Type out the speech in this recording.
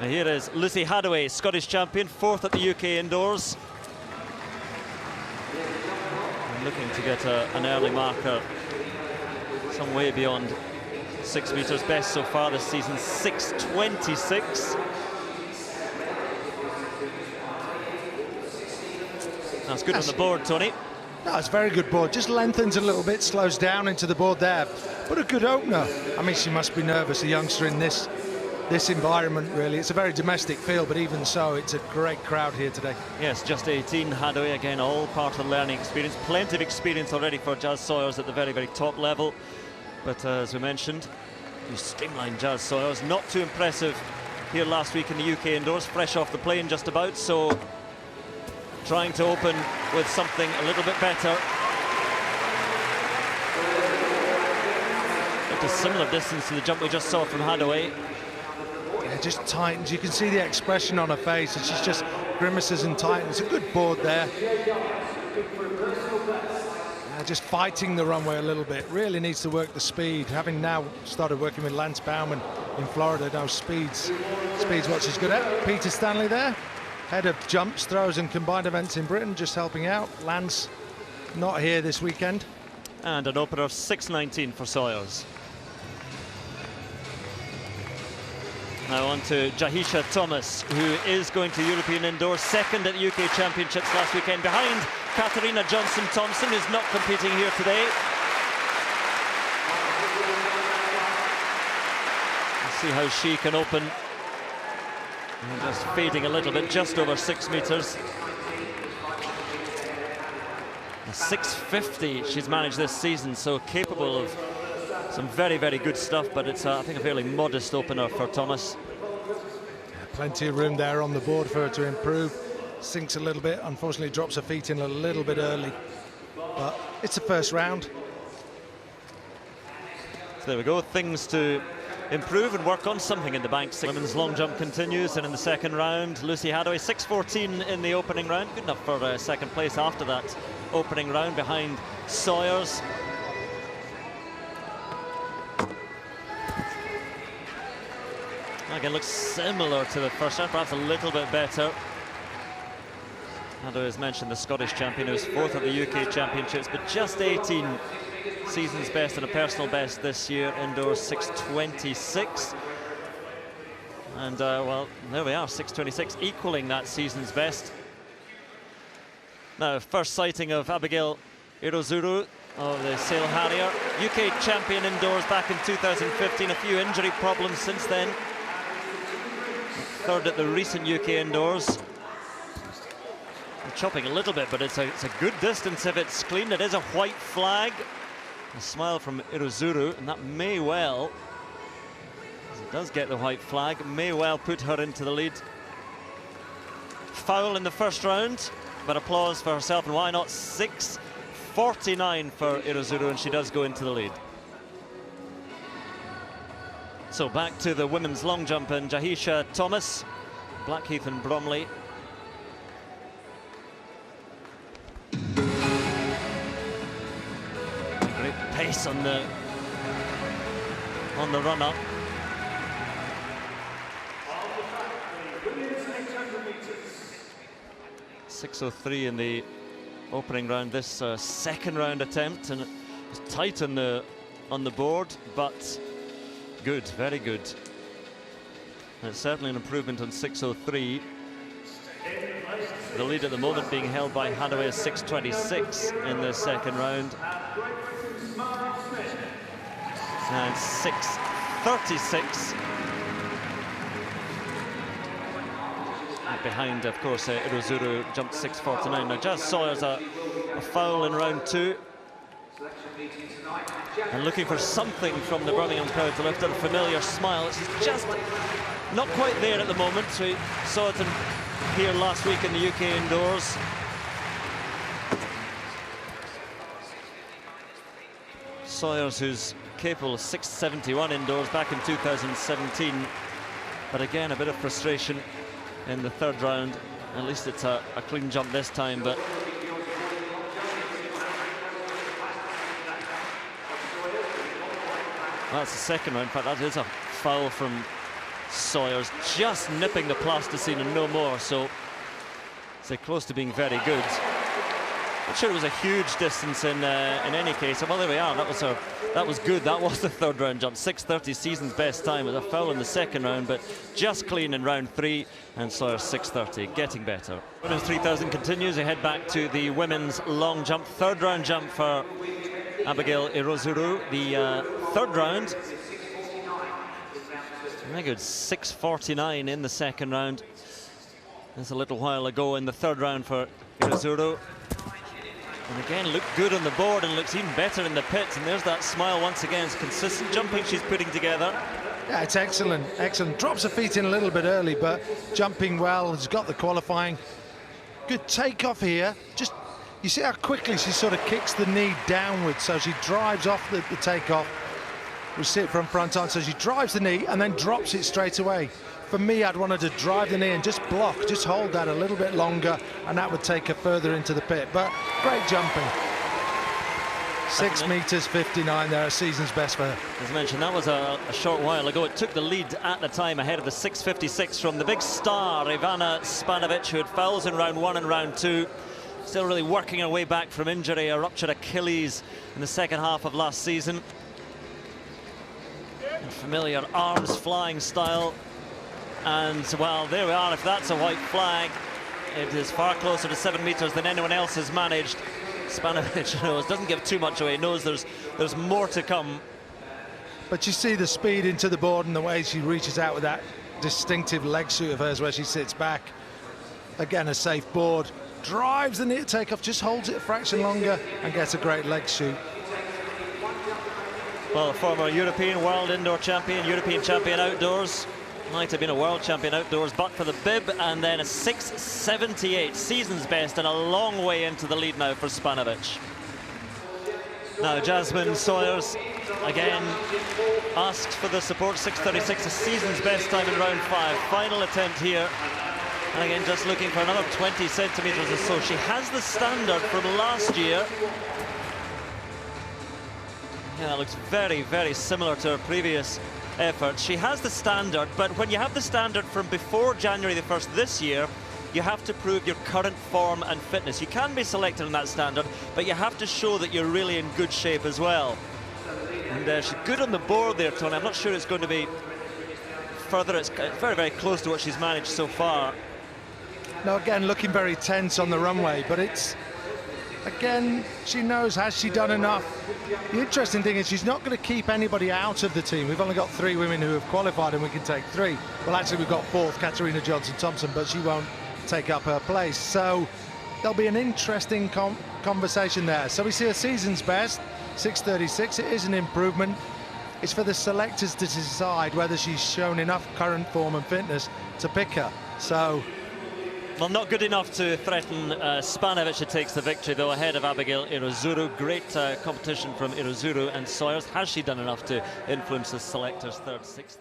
Now here is Lucy Hadaway, Scottish champion, 4th at the UK indoors. And looking to get an early marker, some way beyond 6 meters. Best so far this season, 6:26. That's good on the board, Tony. No, it's a very good board. Just lengthens a little bit, slows down into the board there. But a good opener. I mean, she must be nervous, a youngster in this environment, really. It's a very domestic field, but even so, it's a great crowd here today. Yes, just 18, Hadaway, again, all part of the learning experience. Plenty of experience already for Jazz Sawyers at the very, very top level. But as we mentioned, you streamlined Jazz Sawyers. Not too impressive here last week in the UK indoors, fresh off the plane just about, so trying to open with something a little bit better. It's a similar distance to the jump we just saw from Hadaway. Yeah, just tightens. You can see the expression on her face, and she's just grimaces and tightens. A good board there. Just fighting the runway a little bit. Really needs to work the speed. Having now started working with Lance Bauman in Florida, knows speed's what she's good at. Peter Stanley there. Head of jumps, throws and combined events in Britain, just helping out. Lance not here this weekend. And an opener of 6:19 for Sawyers. Now on to Jahisha Thomas, who is going to European indoors, 2nd at the UK Championships last weekend, behind Katarina Johnson-Thompson, who's not competing here today. Let's see how she can open. And just fading a little bit, just over 6 meters. 6:50 she's managed this season, so capable of some very, very good stuff, but it's, I think, a fairly modest opener for Thomas. Plenty of room there on the board for her to improve. Sinks a little bit, unfortunately drops her feet in a little bit early, but it's the first round. So there we go, things to improve and work on, something in the bank. Women's long jump continues, and in the second round, Lucy Hadaway, 6:14 in the opening round, good enough for second place after that opening round, behind Sawyers. Again, looks similar to the first round, perhaps a little bit better. Hadaway, as mentioned, the Scottish champion, who was 4th at the UK Championships, but just 18. Season's best and a personal best this year, indoors 6:26. And well, there we are, 6:26, equaling that season's best. Now, first sighting of Abigail Irozuru of the Sail Harrier, UK champion indoors back in 2015, a few injury problems since then. 3rd at the recent UK indoors. I'm chopping a little bit, but it's a good distance if it's clean. It is a white flag. A smile from Irozuru, and that may well, as it does get the white flag, may well put her into the lead. Foul in the first round, but applause for herself, and why not? 6:49 for Irozuru, and she does go into the lead. So back to the women's long jump, and Jahisha Thomas, Blackheath and Bromley. Great pace on the run up. .603 in the opening round. This second round attempt, and it was tight on the board, but good, very good. And it's certainly an improvement on 6:03. The lead at the moment being held by Hadaway at 6:26 in the second round. And 6:36. Behind, of course, Irozuru jumped 6:49. Now, Jazz Sawyers a foul in round 2. And looking for something from the Birmingham crowd to lift up a familiar smile. She's just not quite there at the moment. We saw it here last week in the UK indoors. Sawyers, who's capable of 6:71 indoors back in 2017. But again, a bit of frustration in the third round. At least it's a clean jump this time, but that's the second round. In fact, that is a foul from Sawyers just nipping the plasticine and no more, so they're close to being very good. I'm sure it was a huge distance in any case. Well, there we are. That was good. That was the third round jump. 6:30, season's best time. With a foul in the second round, but just clean in round 3. And Sawyers 6:30, getting better. Women's 3000 continues. They head back to the women's long jump. Third round jump for Abigail Irozuru. The third round. Very good. 6:49 in the second round. That's a little while ago in the third round for Irozuru. And again, looked good on the board and looks even better in the pits. And there's that smile once again. It's consistent jumping she's putting together. Yeah, it's excellent, excellent. Drops her feet in a little bit early, but jumping well. Has got the qualifying. Good takeoff here. Just, you see how quickly she sort of kicks the knee downwards, so she drives off the takeoff. We see it from front on, so she drives the knee and then drops it straight away. For me, I'd want her to drive the knee and just block, just hold that a little bit longer, and that would take her further into the pit. But great jumping. 6 meters 59 there, a season's best for her. As mentioned, that was a short while ago. It took the lead at the time ahead of the 6:56 from the big star, Ivana Spanovic, who had fouls in round 1 and round 2. Still really working her way back from injury, a ruptured Achilles in the second half of last season. And familiar arms flying style. And, well, there we are. If that's a white flag, it is far closer to 7 meters than anyone else has managed. Spanovic knows, doesn't give too much away, knows there's more to come. But you see the speed into the board and the way she reaches out with that distinctive leg shoot of hers where she sits back. Again, a safe board. Drives the knee takeoff, just holds it a fraction longer and gets a great leg shoot. Well, a former European world indoor champion, European champion outdoors. Might have been a world champion outdoors, but for the bib, and then a 6:78, season's best, and a long way into the lead now for Spanovic. Now Jazmin Sawyers again asks for the support. 6:36, a season's best time in round 5. Final attempt here, and again just looking for another 20 centimeters or so. She has the standard from last year. Yeah, that looks very, very similar to her previous effort. She has the standard, but when you have the standard from before January the 1st this year, you have to prove your current form and fitness. You can be selected on that standard, but you have to show that you're really in good shape as well. And she's good on the board there, Tony. I'm not sure it's going to be further. It's very, very close to what she's managed so far. Now, again, looking very tense on the runway, but it's, again, she knows, has she done enough? The interesting thing is she's not going to keep anybody out of the team. We've only got 3 women who have qualified and we can take 3. Well, actually, we've got 4th, Katarina Thompson, but she won't take up her place. So there'll be an interesting conversation there. So we see a season's best, 6:36. It is an improvement. It's for the selectors to decide whether she's shown enough current form and fitness to pick her. So, well, not good enough to threaten Spanovic, who takes the victory, though, ahead of Abigail Irozuru. Great competition from Irozuru and Sawyers. Has she done enough to influence the selectors' 3rd, 6th?